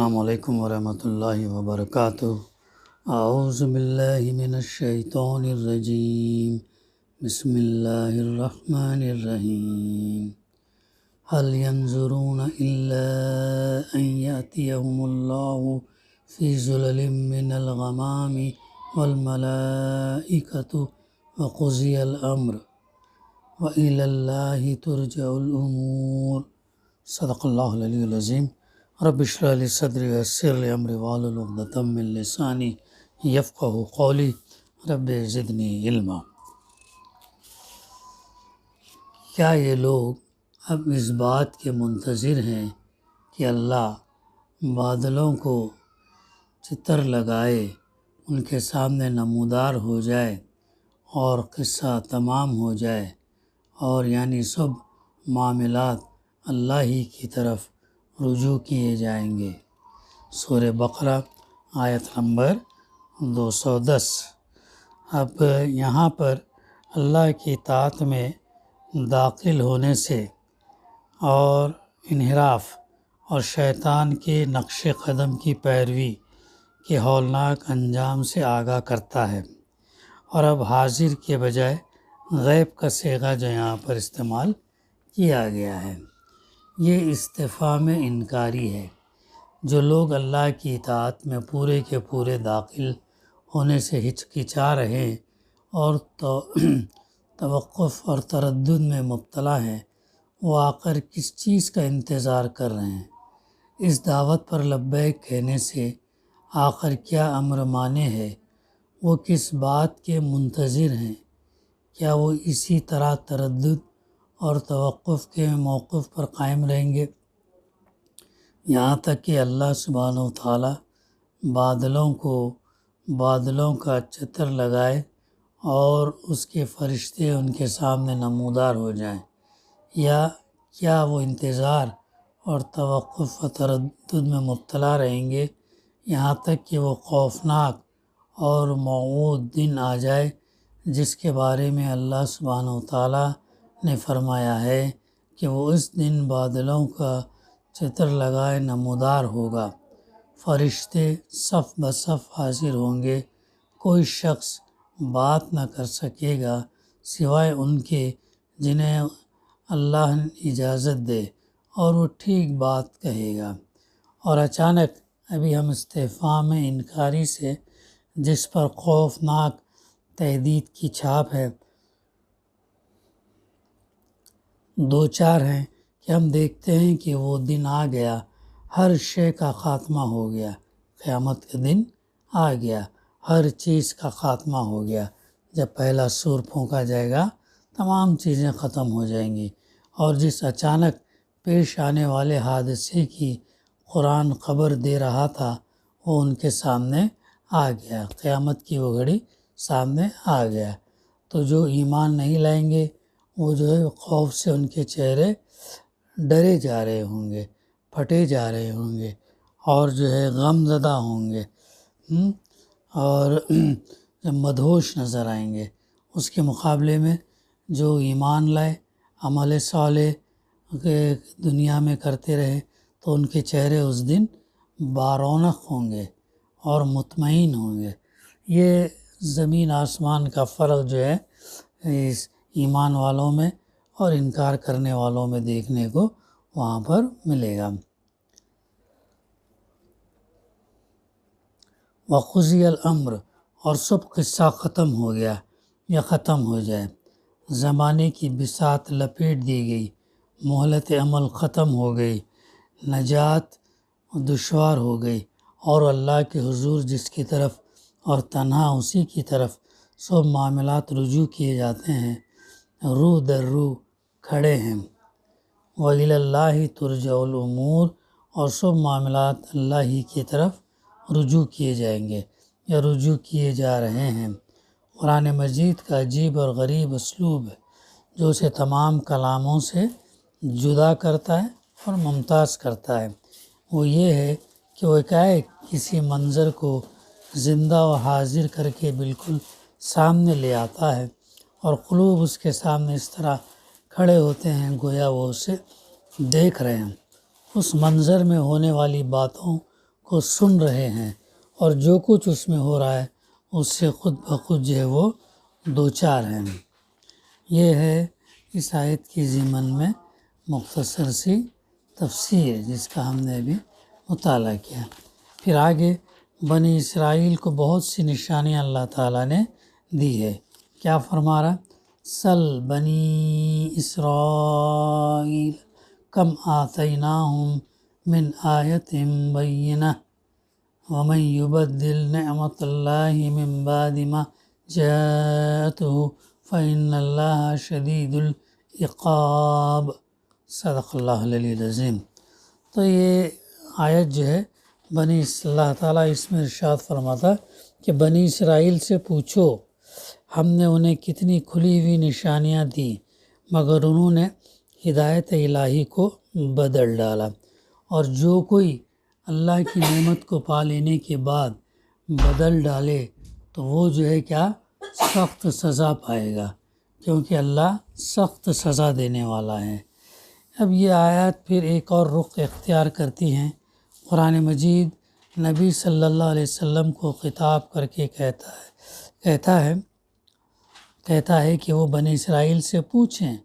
السلام علیکم ورحمۃ اللہ وبرکاتہ۔ اعوذ باللہ من الشیطان الرجیم، بسم اللہ الرحمن الرحیم۔ هل ينظرون الا ان يأتيهم الله في ظلل من الغمام والملائکۃ وقضی الامر وإلی اللہ ترجع الامور۔ صدق اللہ العلی العظیم۔ رب اشرح لی صدری ویسر لی امری واحلل عقدۃ من لسانی یفقہوا قولی، رب زدنی علما۔ کیا یہ لوگ اب اس بات کے منتظر ہیں کہ اللہ بادلوں کو چتر لگائے، ان کے سامنے نمودار ہو جائے اور قصہ تمام ہو جائے، اور یعنی سب معاملات اللہ ہی کی طرف رجوع کیے جائیں گے؟ سورہ بقرہ آیت نمبر 210۔ اب یہاں پر اللہ کی اطاعت میں داخل ہونے سے اور انحراف اور شیطان کے نقش قدم کی پیروی کے ہولناک انجام سے آگاہ کرتا ہے، اور اب حاضر کے بجائے غیب کا صیغہ جو یہاں پر استعمال کیا گیا ہے، یہ استفہام انکاری ہے۔ جو لوگ اللہ کی اطاعت میں پورے کے پورے داخل ہونے سے ہچکچا رہے ہیں اور توقف اور تردد میں مبتلا ہیں، وہ آخر کس چیز کا انتظار کر رہے ہیں؟ اس دعوت پر لبیک کہنے سے آخر کیا امر مانے ہے؟ وہ کس بات کے منتظر ہیں؟ کیا وہ اسی طرح تردد اور توقف کے موقف پر قائم رہیں گے یہاں تک کہ اللہ سبحانہ و تعالیٰ بادلوں کا چتر لگائے اور اس کے فرشتے ان کے سامنے نمودار ہو جائیں؟ یا کیا وہ انتظار اور توقف و تردد میں مبتلا رہیں گے یہاں تک کہ وہ خوفناک اور موعود دن آ جائے، جس کے بارے میں اللہ سبحانہ و تعالیٰ نے فرمایا ہے کہ وہ اس دن بادلوں کا چتر لگائے نمودار ہوگا، فرشتے صف بصف حاضر ہوں گے، کوئی شخص بات نہ کر سکے گا سوائے ان کے جنہیں اللہ اجازت دے، اور وہ ٹھیک بات کہے گا۔ اور اچانک ابھی ہم استفہام انکاری سے، جس پر خوفناک تہدید کی چھاپ ہے، دو چار ہیں کہ ہم دیکھتے ہیں کہ وہ دن آ گیا، ہر شے کا خاتمہ ہو گیا، قیامت کا دن آ گیا، ہر چیز کا خاتمہ ہو گیا۔ جب پہلا سور پھونکا جائے گا تمام چیزیں ختم ہو جائیں گی، اور جس اچانک پیش آنے والے حادثے کی قرآن خبر دے رہا تھا وہ ان کے سامنے آ گیا، قیامت کی وہ گھڑی سامنے آ گیا۔ تو جو ایمان نہیں لائیں گے وہ جو ہے خوف سے ان کے چہرے ڈرے جا رہے ہوں گے، پھٹے جا رہے ہوں گے، اور جو ہے غم زدہ ہوں گے، اور جب مدہوش نظر آئیں گے۔ اس کے مقابلے میں جو ایمان لائے، عمل صالح کے دنیا میں کرتے رہے، تو ان کے چہرے اس دن بارونق ہوں گے اور مطمئن ہوں گے۔ یہ زمین آسمان کا فرق جو ہے اس ایمان والوں میں اور انکار کرنے والوں میں دیکھنے کو وہاں پر ملے گا۔ وقضی الامر، اور سب قصہ ختم ہو گیا یا ختم ہو جائے، زمانے کی بساط لپیٹ دی گئی، مہلت عمل ختم ہو گئی، نجات دشوار ہو گئی، اور اللہ کے حضور جس کی طرف اور تنہا اسی کی طرف سب معاملات رجوع کیے جاتے ہیں، رو در رو کھڑے ہیں۔ وَإِلَى اللَّهِ تُرْجَعُ الْأُمُورُ، اور سب معاملات اللہ ہی کی طرف رجوع کیے جائیں گے یا رجوع کیے جا رہے ہیں۔ قرآن مجید کا عجیب اور غریب اسلوب ہے جو اسے تمام کلاموں سے جدا کرتا ہے اور ممتاز کرتا ہے۔ وہ یہ ہے کہ وہ کسی منظر کو زندہ و حاضر کر کے بالکل سامنے لے آتا ہے، اور قلوب اس کے سامنے اس طرح کھڑے ہوتے ہیں گویا وہ اسے دیکھ رہے ہیں۔ اس منظر میں ہونے والی باتوں وہ سن رہے ہیں اور جو کچھ اس میں ہو رہا ہے اس سے خود بخود جو ہے وہ دوچار ہیں۔ یہ ہے اس آیت کی ضمن میں مختصر سی تفسیر جس کا ہم نے ابھی مطالعہ کیا۔ پھر آگے بنی اسرائیل کو بہت سی نشانیاں اللہ تعالیٰ نے دی ہے۔ کیا فرما رہا؟ سل بنی اسرائیل کم آتیناہم من آیت بینہ ومن یبدل نعمت اللہ من بعد ما جاءته فإن اللہ شدید العقاب۔ صدق اللہ العلی العظیم۔ تو یہ آیت جو ہے اللہ تعالیٰ اس میں ارشاد فرماتا کہ بنی اسرائیل سے پوچھو ہم نے انہیں کتنی کھلی ہوئی نشانیاں دی مگر انہوں نے ہدایت الہی کو بدل ڈالا، اور جو کوئی اللہ کی نعمت کو پا لینے کے بعد بدل ڈالے تو وہ جو ہے کیا سخت سزا پائے گا، کیونکہ اللہ سخت سزا دینے والا ہے۔ اب یہ آیات پھر ایک اور رخ اختیار کرتی ہیں۔ قرآن مجید نبی صلی اللہ علیہ وسلم کو خطاب کر کے کہتا ہے کہ وہ بنی اسرائیل سے پوچھیں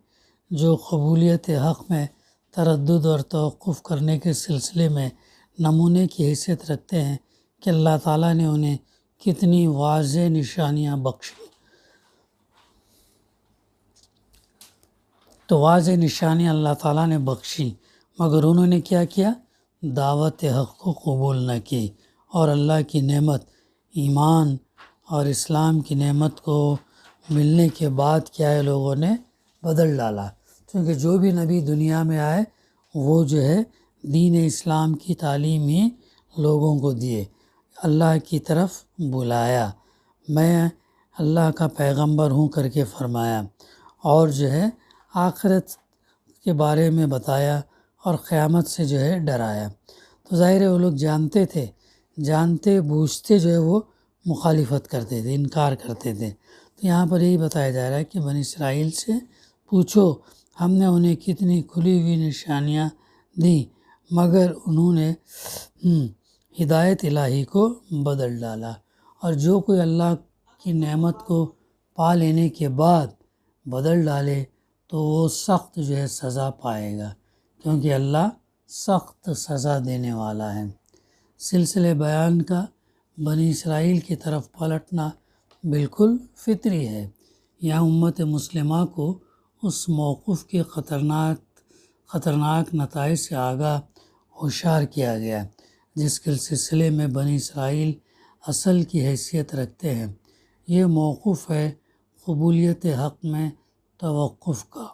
جو قبولیت حق میں تردد اور توقف کرنے کے سلسلے میں نمونے کی حیثیت رکھتے ہیں کہ اللہ تعالیٰ نے انہیں کتنی واضح نشانیاں بخشی۔ تو واضح نشانیاں اللہ تعالیٰ نے بخشی مگر انہوں نے کیا کیا؟ دعوت حق کو قبول نہ کی، اور اللہ کی نعمت ایمان اور اسلام کی نعمت کو ملنے کے بعد کیا ہے لوگوں نے بدل ڈالا، کیونکہ جو بھی نبی دنیا میں آئے وہ جو ہے دین اسلام کی تعلیم ہی لوگوں کو دیے، اللہ کی طرف بلایا، میں اللہ کا پیغمبر ہوں کر کے فرمایا، اور جو ہے آخرت کے بارے میں بتایا اور قیامت سے جو ہے ڈرایا۔ تو ظاہر ہے وہ لوگ جانتے بوجھتے جو ہے وہ مخالفت کرتے تھے، انکار کرتے تھے۔ تو یہاں پر یہی بتایا جا رہا ہے کہ بنی اسرائیل سے پوچھو ہم نے انہیں کتنی کھلی ہوئی نشانیاں دی مگر انہوں نے ہدایت الہی کو بدل ڈالا، اور جو کوئی اللہ کی نعمت کو پا لینے کے بعد بدل ڈالے تو وہ سخت جو ہے سزا پائے گا، کیونکہ اللہ سخت سزا دینے والا ہے۔ سلسلے بیان کا بنی اسرائیل کی طرف پلٹنا بالکل فطری ہے۔ یہاں امت مسلمہ کو اس موقف کے خطرناک نتائج سے آگاہ ہوشیار کیا گیا جس کے سلسلے میں بنی اسرائیل اصل کی حیثیت رکھتے ہیں۔ یہ موقف ہے قبولیت حق میں توقف کا،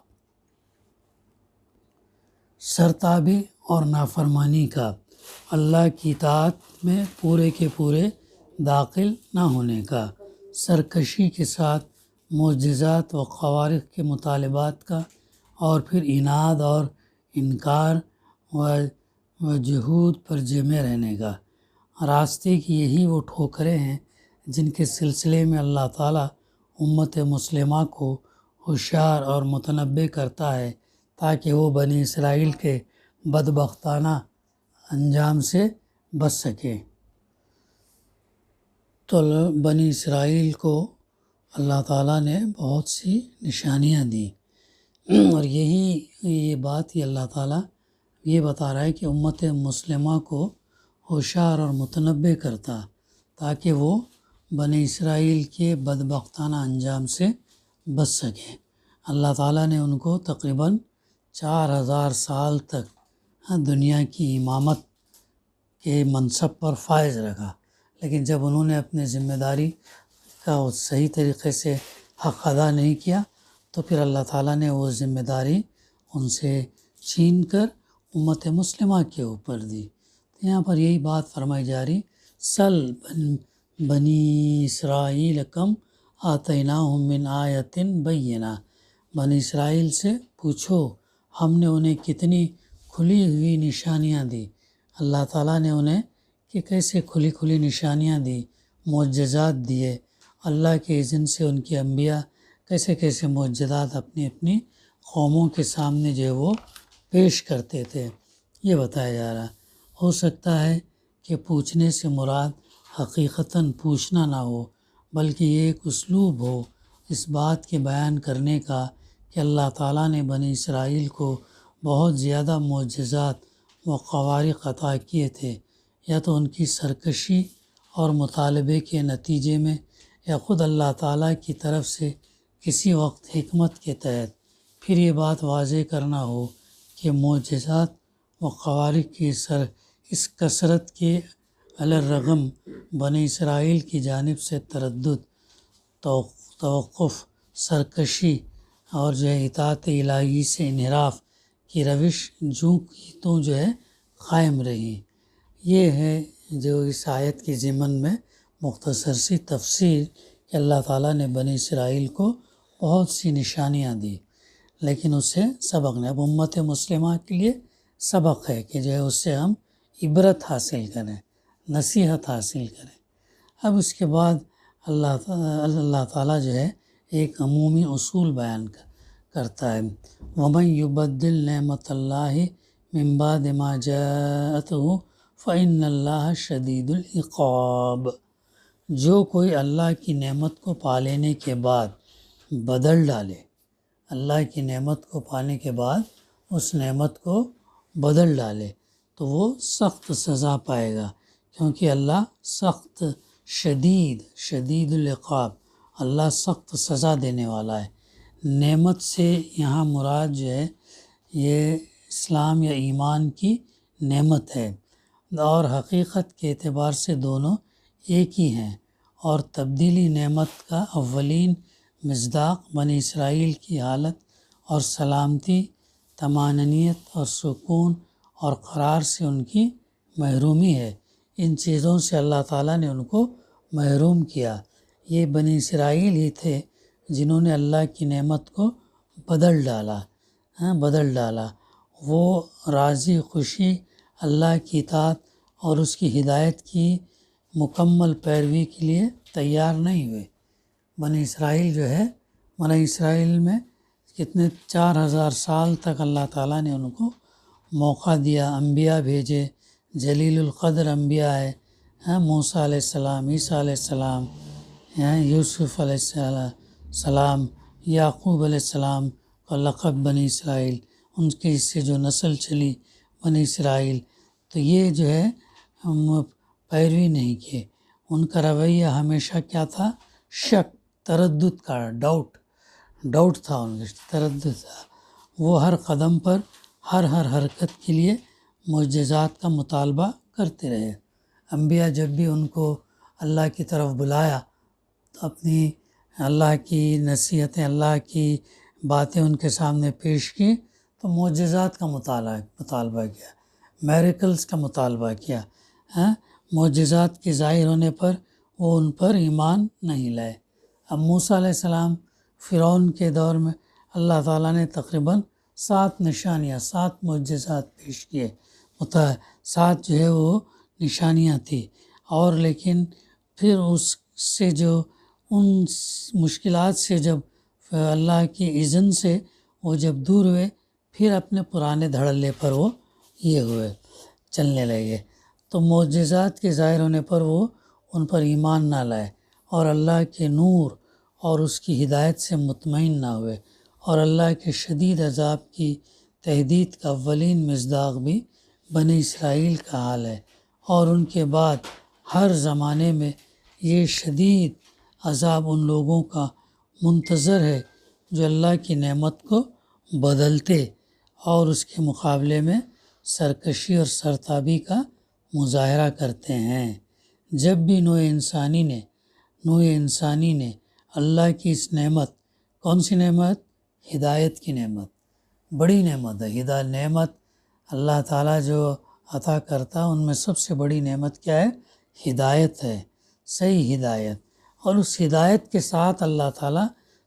سرتابی اور نافرمانی کا، اللہ کی اطاعت میں پورے کے پورے داخل نہ ہونے کا، سرکشی کے ساتھ معجزات و خوارق کے مطالبات کا، اور پھر عناد اور انکار و جحود پر جمے رہنے کا۔ راستے کی یہی وہ ٹھوکریں ہیں جن کے سلسلے میں اللہ تعالیٰ امت مسلمہ کو ہوشیار اور متنبہ کرتا ہے تاکہ وہ بنی اسرائیل کے بدبختانہ انجام سے بچ سکے۔ تو بنی اسرائیل کو اللہ تعالیٰ نے بہت سی نشانیاں دیں، اور یہ بات ہی اللہ تعالیٰ یہ بتا رہا ہے کہ امت مسلمہ کو ہوشیار اور متنبہ کرتا تاکہ وہ بنی اسرائیل کے بدبختانہ انجام سے بچ سکیں۔ اللہ تعالیٰ نے ان کو تقریباً 4000 سال تک دنیا کی امامت کے منصب پر فائز رکھا، لیکن جب انہوں نے اپنے ذمہ داری کا صحیح طریقے سے حق ادا نہیں کیا تو پھر اللہ تعالیٰ نے وہ ذمہ داری ان سے چھین کر امت مسلمہ کے اوپر دی۔ تو یہاں پر یہی بات فرمائی جا رہی، سل بنی اسرائیل کم آتیناہم من آیت بینہ، بنی اسرائیل سے پوچھو ہم نے انہیں کتنی کھلی ہوئی نشانیاں دی۔ اللہ تعالیٰ نے انہیں کہ کیسے کھلی نشانیاں دی، معجزات دیے، اللہ کے اذن سے ان کے انبیاء کیسے معجزات اپنی قوموں کے سامنے جو ہے وہ پیش کرتے تھے، یہ بتایا جا رہا۔ ہو سکتا ہے کہ پوچھنے سے مراد حقیقتاً پوچھنا نہ ہو، بلکہ یہ ایک اسلوب ہو اس بات کے بیان کرنے کا کہ اللہ تعالیٰ نے بنی اسرائیل کو بہت زیادہ معجزات و خوارق عطا کیے تھے، یا تو ان کی سرکشی اور مطالبے کے نتیجے میں، یا خود اللہ تعالیٰ کی طرف سے کسی وقت حکمت کے تحت۔ پھر یہ بات واضح کرنا ہو کہ معجزات و خوارق کی اس کثرت کے علی الرغم بنی اسرائیل کی جانب سے تردد، توقف، سرکشی اور اطاعت الہی سے انحراف کی روش جوں کی توں قائم رہی۔ یہ ہے جو اس آیت کی ضمن میں مختصر سی تفسیر کہ اللہ تعالیٰ نے بنی اسرائیل کو بہت سی نشانیاں دی، لیکن اس سے سبق نہیں۔ اب امت مسلمہ کے لیے سبق ہے کہ اس سے ہم عبرت حاصل کریں، نصیحت حاصل کریں۔ اب اس کے بعد اللہ تعالیٰ ایک عمومی اصول بیان کرتا ہے، وَمَن يُبَدِّلْ نِعْمَتَ اللَّهِ مِن بَعْدِ مَا جَاءَتْهُ فَإِنَّ اللَّهَ شَدِيدُ الْعِقَابِ۔ جو کوئی اللہ کی نعمت کو پا لینے کے بعد بدل ڈالے، اللہ کی نعمت کو پانے کے بعد اس نعمت کو بدل ڈالے تو وہ سخت سزا پائے گا، کیونکہ اللہ سخت شدید العقاب، اللہ سخت سزا دینے والا ہے۔ نعمت سے یہاں مراد یہ اسلام یا ایمان کی نعمت ہے، اور حقیقت کے اعتبار سے دونوں ایک ہی ہیں، اور تبدیلی نعمت کا اولین مصداق بنی اسرائیل کی حالت اور سلامتی، طمانینت اور سکون اور قرار سے ان کی محرومی ہے۔ ان چیزوں سے اللہ تعالیٰ نے ان کو محروم کیا۔ یہ بنی اسرائیل ہی تھے جنہوں نے اللہ کی نعمت کو بدل ڈالا۔ وہ راضی خوشی اللہ کی اطاعت اور اس کی ہدایت کی مکمل پیروی کے لیے تیار نہیں ہوئے۔ بنی اسرائیل میں کتنے 4000 سال تک اللہ تعالیٰ نے ان کو موقع دیا، انبیاء بھیجے، جلیل القدر انبیاء ہے، موسیٰ علیہ السلام، عیسیٰ علیہ السلام، یوسف علیہ السلام، یعقوب علیہ السلام کا لقب بنی اسرائیل، ان کی اس سے جو نسل چلی بنی اسرائیل، تو یہ پیروی نہیں کی۔ ان کا رویہ ہمیشہ کیا تھا؟ شک، تردد کا، ڈاؤٹ تھا، ان کا تردد تھا۔ وہ ہر قدم پر ہر حرکت کے لیے معجزات کا مطالبہ کرتے رہے۔ انبیاء جب بھی ان کو اللہ کی طرف بلایا تو اپنی اللہ کی نصیحتیں، اللہ کی باتیں ان کے سامنے پیش کی تو معجزات کا مطالبہ کیا، میریکلز کا مطالبہ کیا۔ معجزات کے ظاہر ہونے پر وہ ان پر ایمان نہیں لائے۔ اب موسیٰ علیہ السلام فرعون کے دور میں اللہ تعالیٰ نے تقریباً 7 نشانیاں، 7 معجزات پیش کیے، 7 وہ نشانیاں تھیں، اور لیکن پھر اس سے ان مشکلات سے جب اللہ کی اذن سے وہ جب دور ہوئے، پھر اپنے پرانے دھڑلے پر وہ چلنے لگے۔ تو معجزات کے ظاہر ہونے پر وہ ان پر ایمان نہ لائے، اور اللہ کے نور اور اس کی ہدایت سے مطمئن نہ ہوئے، اور اللہ کے شدید عذاب کی تہدید کا اولین مصداق بھی بنی اسرائیل کا حال ہے، اور ان کے بعد ہر زمانے میں یہ شدید عذاب ان لوگوں کا منتظر ہے جو اللہ کی نعمت کو بدلتے اور اس کے مقابلے میں سرکشی اور سرتابی کا مظاہرہ کرتے ہیں۔ جب بھی نوع انسانی نے اللہ کی اس نعمت، کون سی نعمت؟ ہدایت کی نعمت، بڑی نعمت ہے۔ نعمت اللہ تعالیٰ جو عطا کرتا ان میں سب سے بڑی نعمت کیا ہے؟ ہدایت ہے، صحیح ہدایت۔ اور اس ہدایت کے ساتھ اللہ تعالیٰ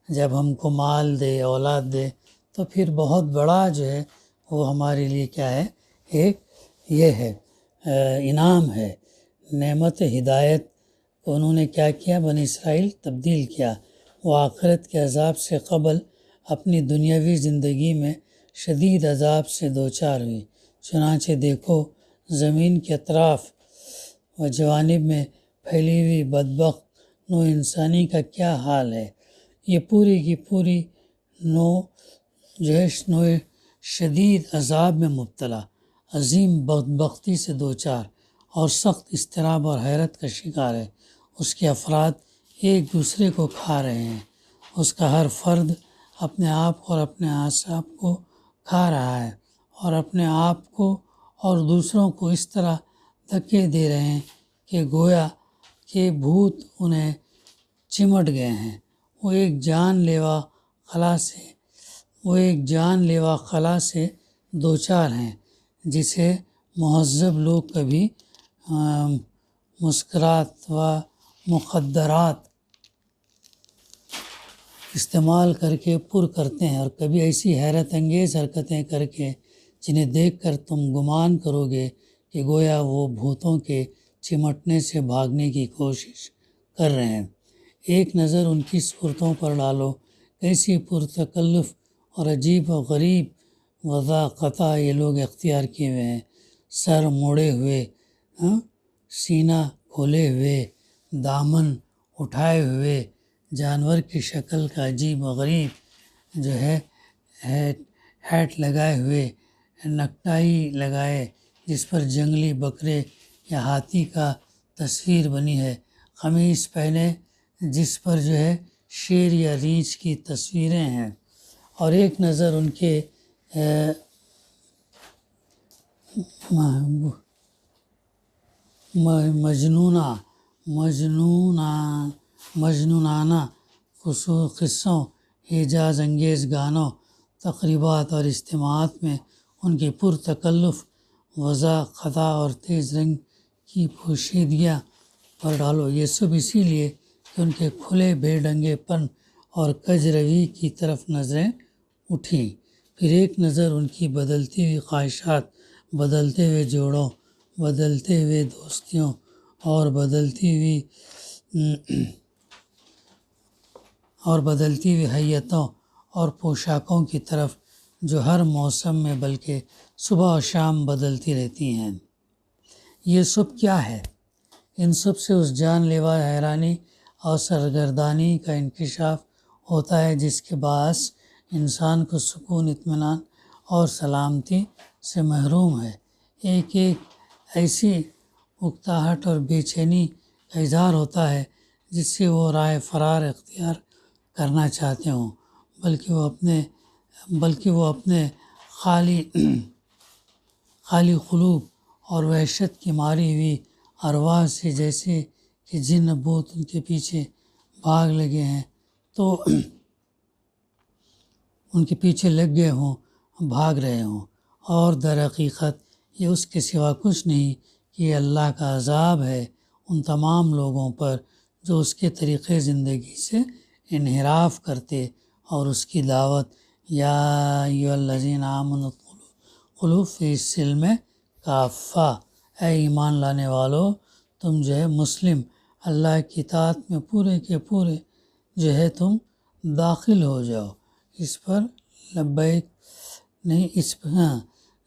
جب ہم کو مال دے، اولاد دے، تو پھر بہت بڑا وہ ہمارے لیے کیا ہے؟ یہ ہے انعام ہے۔ نعمت ہدایت کو انہوں نے کیا کیا؟ بنی اسرائیل تبدیل کیا۔ وہ آخرت کے عذاب سے قبل اپنی دنیاوی زندگی میں شدید عذاب سے دوچار ہوئی۔ چنانچہ دیکھو، زمین کے اطراف و جوانب میں پھیلی ہوئی بدبخت نو انسانی کا کیا حال ہے۔ یہ پوری کی پوری نو جو ہے نو شدید عذاب میں مبتلا، عظیم بدبختی سے دوچار اور سخت اضطراب اور حیرت کا شکار ہے۔ اس کے افراد ایک دوسرے کو کھا رہے ہیں، اس کا ہر فرد اپنے آپ اور اپنے اعصاب کو کھا رہا ہے، اور اپنے آپ کو اور دوسروں کو اس طرح دھکے دے رہے ہیں کہ گویا کہ بھوت انہیں چمٹ گئے ہیں۔ وہ ایک جان لیوا خلا سے دوچار ہیں جسے مہذب لوگ کبھی مسکرات و مخدرات استعمال کر کے پر کرتے ہیں، اور کبھی ایسی حیرت انگیز حرکتیں کر کے جنہیں دیکھ کر تم گمان کرو گے کہ گویا وہ بھوتوں کے چمٹنے سے بھاگنے کی کوشش کر رہے ہیں۔ ایک نظر ان کی صورتوں پر ڈالو، کیسی پرتکلف اور عجیب و غریب وضاقتہ یہ لوگ اختیار کیے ہوئے ہیں۔ سر موڑے ہوئے، سینہ کھولے ہوئے، دامن اٹھائے ہوئے، جانور کی شکل کا عجیب و غریب جو ہے ہیٹ لگائے ہوئے، نکٹائی لگائے جس پر جنگلی بکرے یا ہاتھی کا تصویر بنی ہے، قمیص پہنے جس پر جو ہے شیر یا ریچھ کی تصویریں ہیں، اور ایک نظر ان کے مجنونانہ قصوں، اعجاز انگیز گانوں، تقریبات اور اجتماعات میں ان کی پرتکلف وضاقتہ اور تیز رنگ کی پوشیدگیاں پر ڈالو۔ یہ سب اسی لیے کہ ان کے کھلے بے ڈنگے پن اور کج روی کی طرف نظریں اٹھیں۔ پھر ایک نظر ان کی بدلتی ہوئی خواہشات، بدلتے ہوئے جوڑوں، بدلتے ہوئے دوستیوں اور بدلتی ہوئی حیتوں اور پوشاکوں کی طرف جو ہر موسم میں بلکہ صبح و شام بدلتی رہتی ہیں۔ یہ سب کیا ہے؟ ان سب سے اس جان لیوا حیرانی اور سرگردانی کا انکشاف ہوتا ہے جس کے باعث انسان کو سکون، اطمینان اور سلامتی سے محروم ہے۔ ایک ایسی اکتاہٹ اور بے چینی کا اظہار ہوتا ہے جس سے وہ راہ فرار اختیار کرنا چاہتے ہوں، بلکہ وہ اپنے خالی قلوب اور وحشت کی ماری ہوئی ارواح سے جیسے کہ جن بھوت ان کے پیچھے بھاگ لگے ہیں تو ان کے پیچھے لگ گئے ہوں، بھاگ رہے ہوں، اور در حقیقت یہ اس کے سوا کچھ نہیں کہ یہ اللہ کا عذاب ہے ان تمام لوگوں پر جو اس کے طریقے زندگی سے انحراف کرتے اور اس کی دعوت یا ایھا الذین آمنوا ادخلوا فی السلم کافہ، اے ایمان لانے والو تم جو ہے مسلم اللہ کی اطاعت میں پورے کے پورے جو ہے تم داخل ہو جاؤ۔ اس پر لبیک نہیں،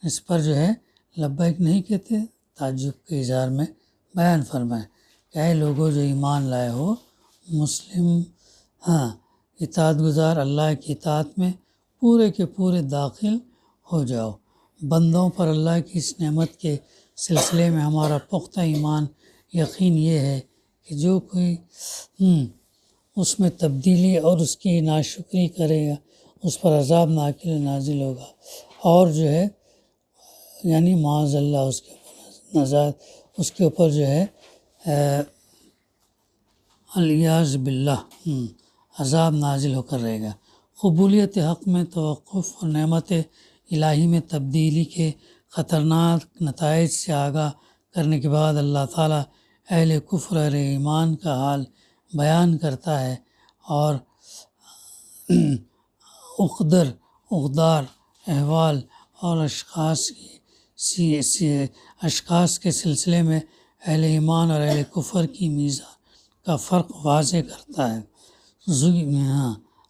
اس پر جو ہے لبیک نہیں کہتے، تعجب کے اظہار میں بیان فرمائیں کہ اے لوگو جو ایمان لائے ہو، مسلم اطاعت گزار اللہ کی اطاعت میں پورے کے پورے داخل ہو جاؤ۔ بندوں پر اللہ کی اس نعمت کے سلسلے میں ہمارا پختہ ایمان یقین یہ ہے کہ جو کوئی اس میں تبدیلی اور اس کی ناشکری کرے گا اس پر عذاب نازل ہوگا، اور جو ہے یعنی معاذ اللہ اس کے اوپر جو ہے الیاذ باللہ عذاب نازل ہو کر رہے گا۔ قبولیت حق میں توقف اور نعمت الہی میں تبدیلی کے خطرناک نتائج سے آگاہ کرنے کے بعد اللہ تعالیٰ اہل کفر اور ایمان کا حال بیان کرتا ہے، اور اقدار احوال اور اشخاص کے سلسلے میں اہل ایمان اور اہل کفر کی میزان کا فرق واضح کرتا ہے۔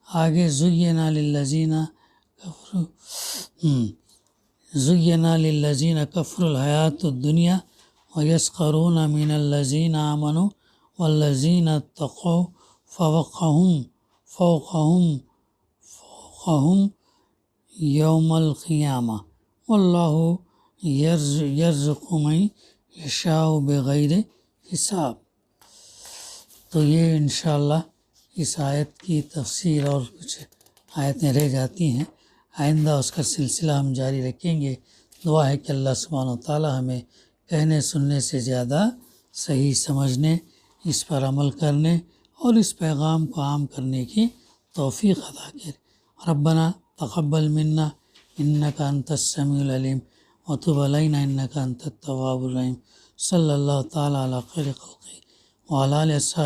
آگے زُیِّنَ لِلَّذِینَ کَفَرُوا الْحَیَاةُ الدُّنْیَا وَيَسْخَرُونَ مِنَ الَّذِينَ آمَنُوا وَالَّذِينَ اتَّقَوْا فَوْقَهُمْ یوم القیامہ واللہ یرزق من یشاء بغیر حساب۔ تو یہ انشاءاللہ اس آیت کی تفسیر اور کچھ آیتیں رہ جاتی ہیں، آئندہ اس کا سلسلہ ہم جاری رکھیں گے۔ دعا ہے کہ اللہ سبحانہ وتعالی ہمیں کہنے سننے سے زیادہ صحیح سمجھنے، اس پر عمل کرنے اور اس پیغام کو عام کرنے کی توفیق عطا کرے۔ ربنا تقبل منا انک انت السمیع العلیم وتب علینا انک انت التواب الرحیم۔ صلی اللہ تعالی علی خیر خلقہ وعلی آلہ وصحبہ